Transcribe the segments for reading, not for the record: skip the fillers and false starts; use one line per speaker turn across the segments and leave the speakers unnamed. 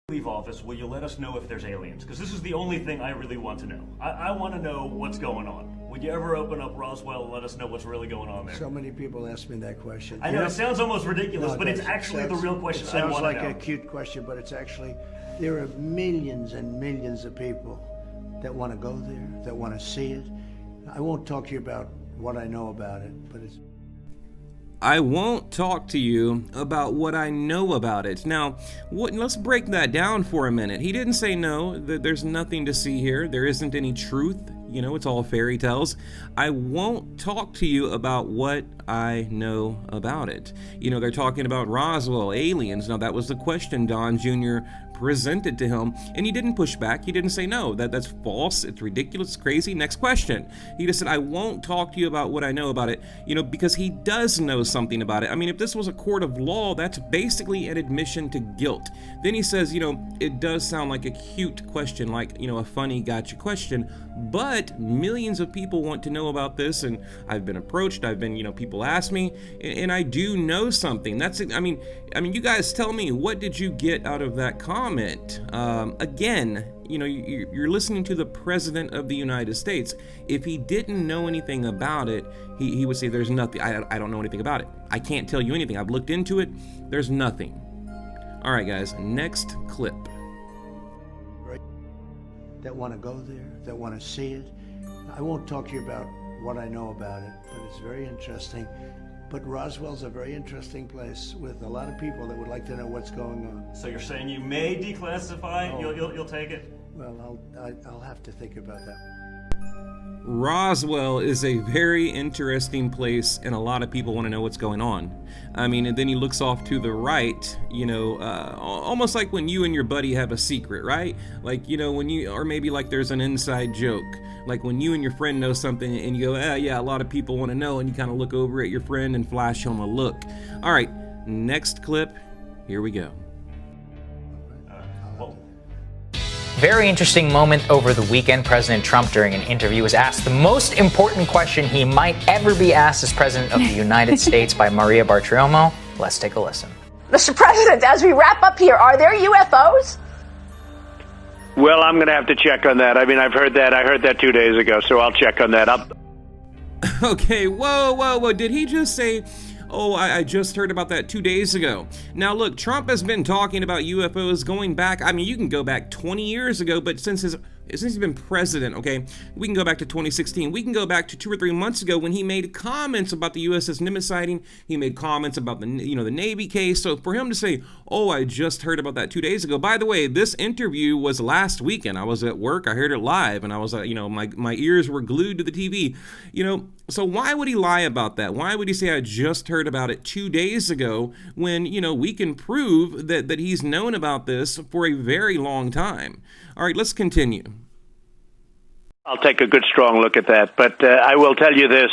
leave office, will you let us know if there's aliens? Because this is the only thing I really want to know. I want to know what's going on. Would you ever open up Roswell and let us know what's really going on there?
So many people ask me that question.
I know, it sounds almost ridiculous, but it's actually the real question I want to know.
It sounds like a cute question, but it's actually, there are millions and millions of people that want to go there, that want to see it. I won't talk to you about what I know about it, but it's...
I won't talk to you about what I know about it. Now, let's break that down for a minute. He didn't say no, that there's nothing to see here. There isn't any truth. You know, it's all fairy tales. I won't talk to you about what I know about it. You know, they're talking about Roswell, aliens. Now, that was the question Don Jr. presented to him, and he didn't push back. He didn't say no, that's false, it's ridiculous, it's crazy. Next question. He just said, I won't talk to you about what I know about it, you know, because he does know something about it. I mean, if this was a court of law, that's basically an admission to guilt. Then he says, you know, it does sound like a cute question, like, you know, a funny gotcha question, but millions of people want to know about this, and I've been approached, you know, people ask me, and I do know something. That's it. I mean, you guys tell me, what did you get out of that comment? Again, you know, you're listening to the President of the United States. If he didn't know anything about it, he would say, there's nothing, I don't know anything about it. I can't tell you anything. I've looked into it. There's nothing. All right, guys, next clip.
That want to go there, that want to see it. I won't talk to you about what I know about it, but it's very interesting. But Roswell's a very interesting place with a lot of people that would like to know what's going on.
So you're saying you may declassify?
Oh.
You'll take it?
Well, I'll have to think about that.
Roswell is a very interesting place, and a lot of people want to know what's going on. I mean, and then he looks off to the right, you know, almost like when you and your buddy have a secret, right? Like, you know, or maybe like there's an inside joke. Like when you and your friend know something and you go, yeah, a lot of people want to know, and you kind of look over at your friend and flash him a look. All right, next clip, here we go.
Very interesting moment over the weekend. President Trump, during an interview, was asked the most important question he might ever be asked as President of the United States by Maria Bartiromo. Let's take a listen.
Mr. President, as we wrap up here, are there UFOs?
Well, I'm going to have to check on that. I mean, I heard that 2 days ago, so I'll check on that.
Okay, whoa. Did he just say, oh, I just heard about that 2 days ago? Now, look, Trump has been talking about UFOs going back, I mean, you can go back 20 years ago, but since he's been president, okay, we can go back to 2016. We can go back to 2 or 3 months ago when he made comments about the USS Nimitz sighting. He made comments about the Navy case. So for him to say, oh, I just heard about that 2 days ago. By the way, this interview was last weekend. I was at work. I heard it live, and I was, my ears were glued to the TV. So why would he lie about that? Why would he say, I just heard about it 2 days ago when, we can prove that he's known about this for a very long time? All right, let's continue.
I'll take a good, strong look at that. But I will tell you this.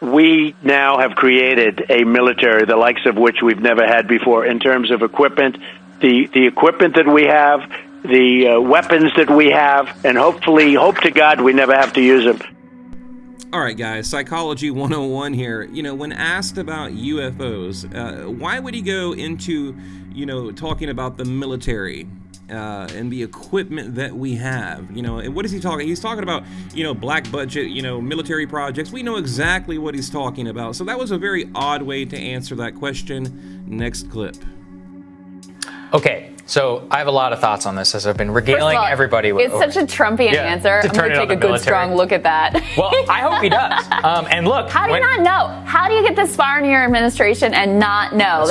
We now have created a military, the likes of which we've never had before, in terms of equipment, the equipment that we have, the weapons that we have, and hopefully, hope to God, we never have to use them.
All right, guys, Psychology 101 here. When asked about UFOs, why would he go into, talking about the military and the equipment that we have? And what is he talking? He's talking about, black budget, military projects. We know exactly what he's talking about. So that was a very odd way to answer that question. Next clip.
Okay. So I have a lot of thoughts on this as I've been regaling everybody with.
It's such a Trumpian answer. I'm going to take a good, strong look at that.
Well, I hope he does. And look.
How do you not know? How do you get this far in your administration and not know?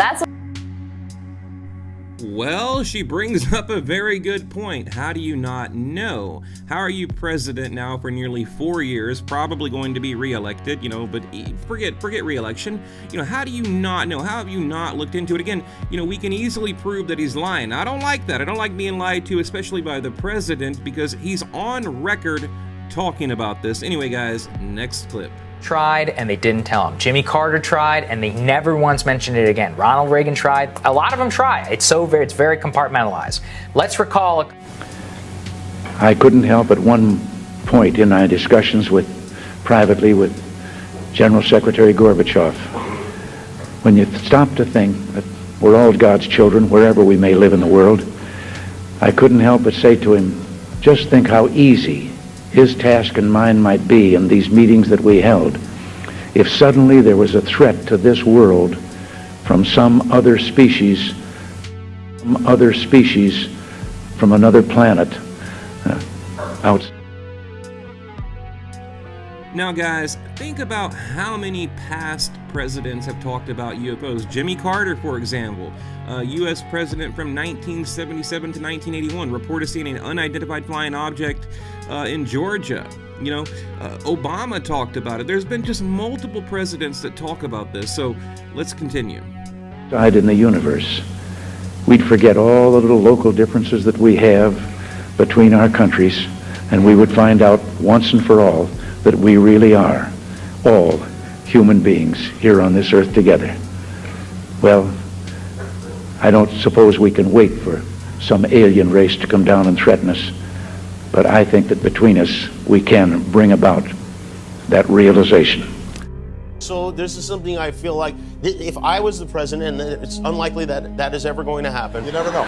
Well, she brings up a very good point. How do you not know? How are you president now for nearly 4 years, probably going to be reelected, but forget reelection. How do you not know? How have you not looked into it? Again, we can easily prove that he's lying. I don't like that. I don't like being lied to, especially by the president, because he's on record talking about this. Anyway, guys, next clip.
Tried and they didn't tell him. Jimmy Carter tried and they never once mentioned it again. Ronald Reagan tried. A lot of them try. It's very compartmentalized. Let's recall.
I couldn't help at one point in my discussions privately with General Secretary Gorbachev, when you stop to think that We're all God's children, wherever we may live in the world. I couldn't help but say to him, just think how easy his task and mine might be in these meetings that we held if suddenly there was a threat to this world from some other species from another planet out.
Now, guys, think about how many past presidents have talked about UFOs. Jimmy Carter, for example, U.S. president from 1977 to 1981, reported seeing an unidentified flying object in Georgia. Obama talked about it. There's been just multiple presidents that talk about this. So let's continue.
In the universe, we'd forget all the little local differences that we have between our countries, and we would find out once and for all that we really are all human beings here on this earth together. Well, I don't suppose we can wait for some alien race to come down and threaten us, but I think that between us we can bring about that realization.
So this is something I feel like if I was the president, and it's unlikely that that is ever going to happen. You never know.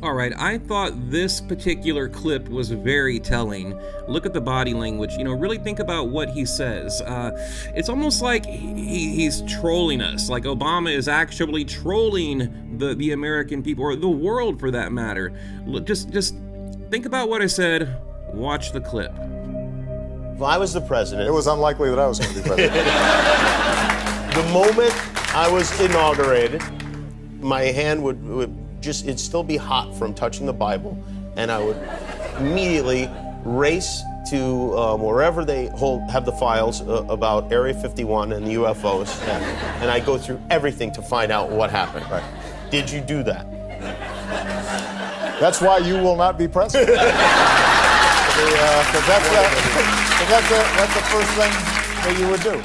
All right, I thought this particular clip was very telling. Look at the body language. Really think about what he says. It's almost like he's trolling us, like Obama is actually trolling the American people, or the world for that matter. Just think about what I said. Watch the clip.
If I was the president...
It was unlikely that I was going to be president.
The moment I was inaugurated, my hand would it'd still be hot from touching the Bible, and I would immediately race to wherever they have the files about Area 51 and UFOs, and I go through everything to find out what happened.
Right.
Did you do that?
That's why you will not be president. Because that's the first thing that you would do.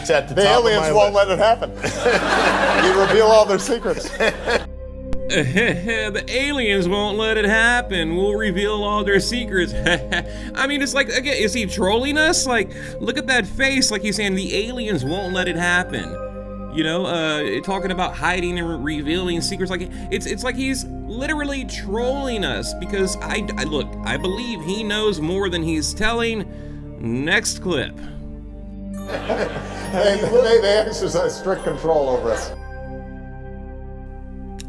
The
aliens won't let it happen. You reveal all their secrets.
The aliens won't let it happen. We'll reveal all their secrets. I mean, it's like, again, is he trolling us? Like, look at that face, like he's saying the aliens won't let it happen. Talking about hiding and revealing secrets. Like, it's like he's literally trolling us, because I believe he knows more than he's telling. Next clip.
They exercise strict control over us.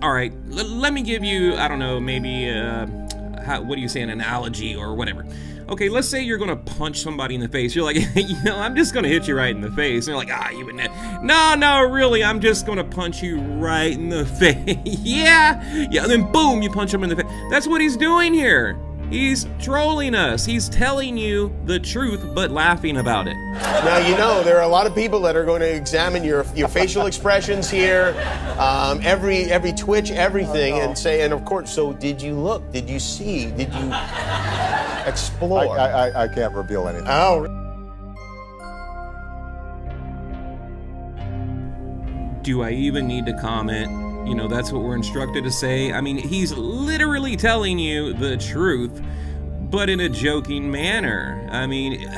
All right, let me give you, I don't know, maybe, what do you say, an analogy or whatever. Okay, let's say you're gonna punch somebody in the face. You're like, I'm just gonna hit you right in the face. And you're like, you would no, really, I'm just gonna punch you right in the face. Yeah, and then boom, you punch him in the face. That's what he's doing here. He's trolling us. He's telling you the truth, but laughing about it.
Now, there are a lot of people that are going to examine your facial expressions here, every twitch, everything, and say, and of course, so did you look? Did you see? Did you explore?
I can't reveal anything.
Oh.
Do I even need to comment? That's what we're instructed to say. I mean, he's literally telling you the truth, but in a joking manner. I mean,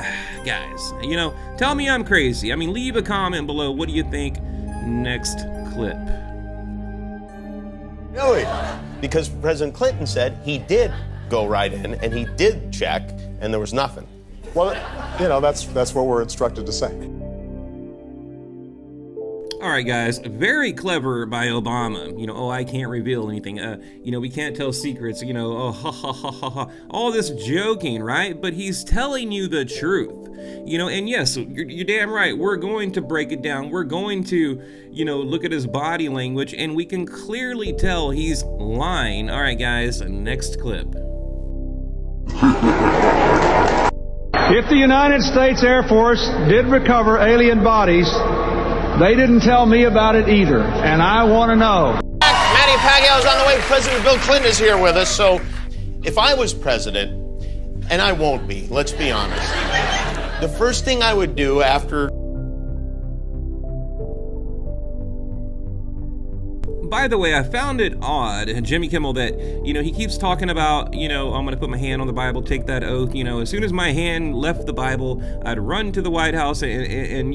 guys, tell me I'm crazy. I mean, leave a comment below. What do you think? Next clip.
Really? Because President Clinton said he did go right in, and he did check, and there was nothing.
Well, that's what we're instructed to say.
All right, guys, very clever by Obama. I can't reveal anything. We can't tell secrets. All this joking, right? But he's telling you the truth. And yes, you're damn right. We're going to break it down. We're going to, look at his body language, and we can clearly tell he's lying. All right, guys, next clip.
If the United States Air Force did recover alien bodies, they didn't tell me about it either, and I want to know.
Manny Pacquiao is on the way. President Bill Clinton is here with us. So, if I was president, and I won't be, let's be honest, the first thing I would do after...
by the way, I found it odd, Jimmy Kimmel, that, he keeps talking about, I'm going to put my hand on the Bible, take that oath. As soon as my hand left the Bible, I'd run to the White House and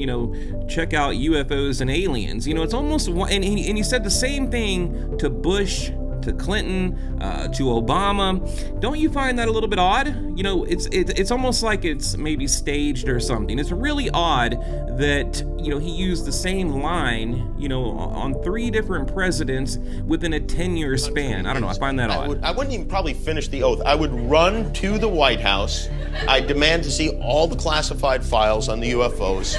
check out UFOs and aliens. It's almost, and he said the same thing to Bush, to Clinton, to Obama. Don't you find that a little bit odd? It's almost like it's maybe staged or something. It's really odd that, he used the same line, on 3 different presidents within a 10-year span. I don't know. I find that odd.
I wouldn't even probably finish the oath. I would run to the White House. I demand to see all the classified files on the UFOs.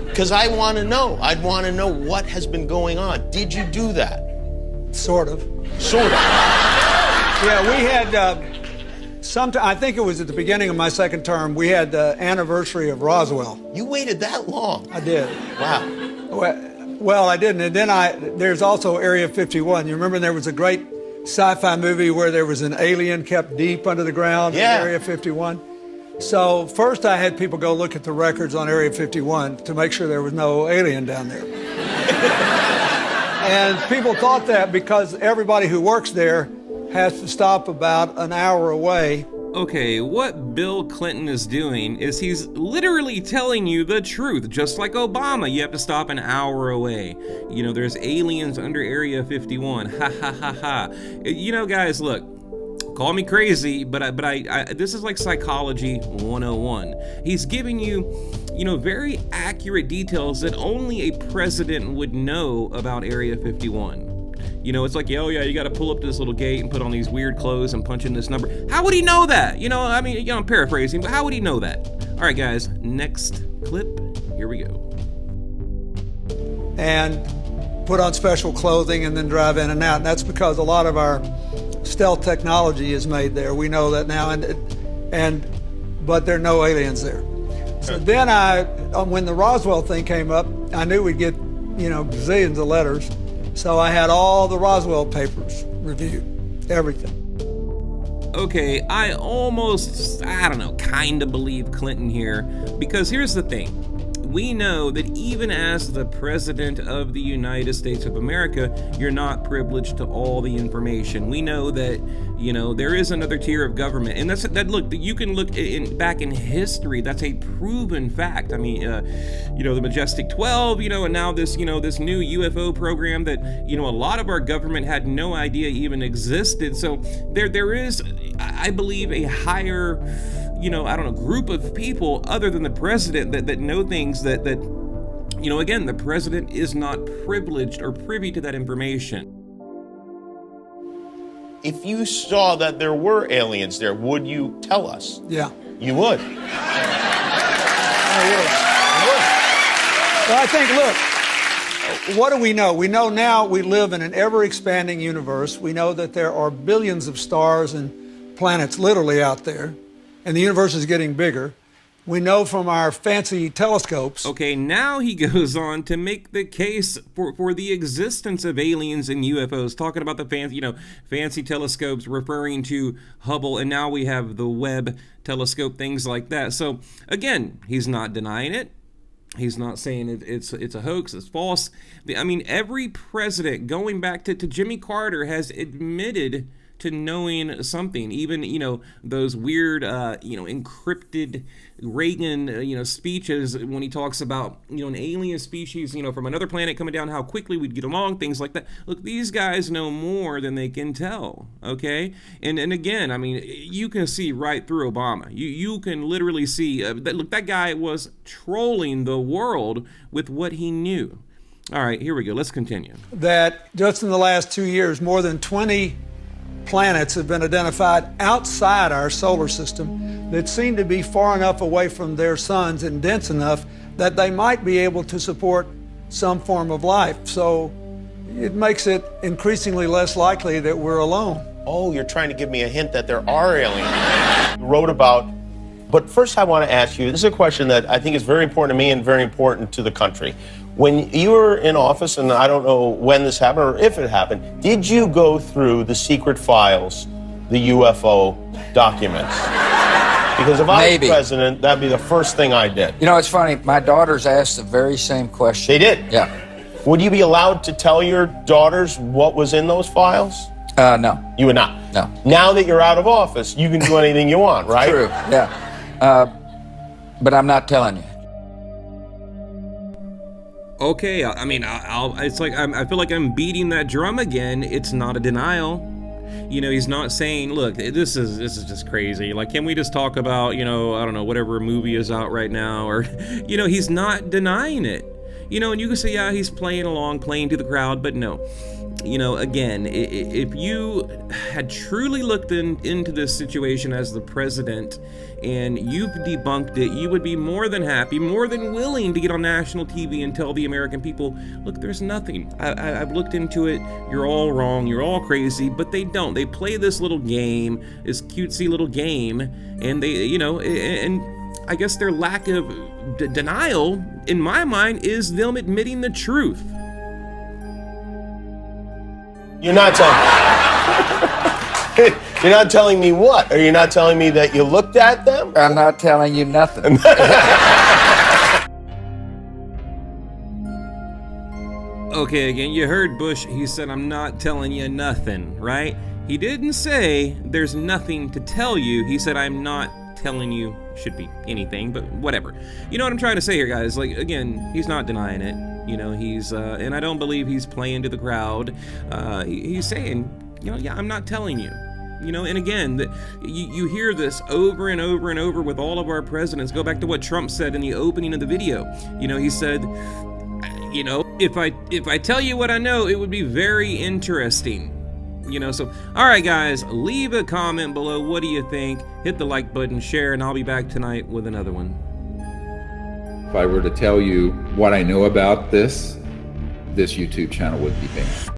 Because I want to know. I'd want to know what has been going on. Did you do that?
Sort of.
Sort of.
Yeah, we had, I think it was at the beginning of my second term, we had the anniversary of Roswell.
You waited that long?
I did.
Wow.
Well, I didn't. And then there's also Area 51. You remember there was a great sci-fi movie where there was an alien kept deep under the ground in Area 51? So first I had people go look at the records on Area 51 to make sure there was no alien down there. And people thought that because everybody who works there has to stop about an hour away.
Okay, what Bill Clinton is doing is he's literally telling you the truth, just like Obama. You have to stop an hour away. There's aliens under Area 51. Ha ha ha ha. Guys, look. Call me crazy, but I this is like psychology 101. He's giving you, very accurate details that only a president would know about Area 51. It's like, oh yeah, you got to pull up to this little gate and put on these weird clothes and punch in this number. How would he know that? I'm paraphrasing, but how would he know that? All right, guys, next clip. Here we go.
And put on special clothing and then drive in and out. And that's because a lot of our stealth technology is made there. We know that now, but there are no aliens there. So then when the Roswell thing came up, I knew we'd get, bazillions of letters. So I had all the Roswell papers reviewed, everything.
Okay, I kind of believe Clinton here, because here's the thing. We know that even as the President of the United States of America, you're not privileged to all the information. We know that, there is another tier of government. And you can look back in history, that's a proven fact. I mean, the Majestic 12, and now this new UFO program that, a lot of our government had no idea even existed. So there is, I believe, a higher, group of people other than the president that know things that again, the president is not privileged or privy to that information.
If you saw that there were aliens there, would you tell us?
Yeah.
You would?
I would. Well, I think, look, what do we know? We know now we live in an ever-expanding universe. We know that there are billions of stars and planets literally out there. And the universe is getting bigger. We know from our fancy telescopes.
Okay, now he goes on to make the case for the existence of aliens and UFOs, talking about the fancy telescopes, referring to Hubble, and now we have the Webb telescope, things like that. So again, he's not denying it. He's not saying it's a hoax, it's false. Every president, going back to Jimmy Carter, has admitted to knowing something. Even, those weird, encrypted Reagan, speeches when he talks about, an alien species, from another planet coming down, how quickly we'd get along, things like that. Look, these guys know more than they can tell, okay? And again, you can see right through Obama. You can literally see, that guy was trolling the world with what he knew. All right, here we go. Let's continue.
That just in the last 2 years, more than 20 planets have been identified outside our solar system that seem to be far enough away from their suns and dense enough that they might be able to support some form of life. So it makes it increasingly less likely that we're alone.
Oh, you're trying to give me a hint that there are aliens. You wrote about, but first I want to ask you, this is a question that I think is very important to me and very important to the country. When you were in office, and I don't know when this happened or if it happened, did you go through the secret files, the UFO documents? Because if I was president, that'd be the first thing I did.
It's funny. My daughters asked the very same question.
They did?
Yeah.
Would you be allowed to tell your daughters what was in those files?
No.
You would not?
No.
Now that you're out of office, you can do anything you want, right?
True, yeah. But I'm not telling you.
Okay, I mean, it's like I feel like I'm beating that drum again. It's not a denial. You know, he's not saying, look, this is just crazy. Like, can we just talk about, you know, I don't know, whatever movie is out right now, or, you know, he's not denying it. You know, and you can say, yeah, he's playing along, playing to the crowd, but no. You know, again, if you had truly looked into this situation as the president and you've debunked it, you would be more than happy, more than willing to get on national TV and tell the American people, look, there's nothing. I've looked into it. You're all wrong. You're all crazy. But they don't. They play this little game, this cutesy little game, and they, you know, and I guess their lack of denial, in my mind, is them admitting the truth.
You're not telling me what? Are you not telling me that you looked at them?
I'm not telling you nothing.
Okay, again, you heard Bush. He said, I'm not telling you nothing, right? He didn't say there's nothing to tell you. He said, I'm not telling you, should be anything, but whatever. You know what I'm trying to say here, guys? Like, again, he's not denying it. You know, he's, and I don't believe he's playing to the crowd. He's saying, you know, yeah, I'm not telling you. You know, and again, you hear this over and over and over with all of our presidents. Go back to what Trump said in the opening of the video. You know, he said, you know, if I tell you what I know, it would be very interesting. You know, so, all right, guys, leave a comment below. What do you think? Hit the like button, share, and I'll be back tonight with another one.
If I were to tell you what I know about this YouTube channel would be banned.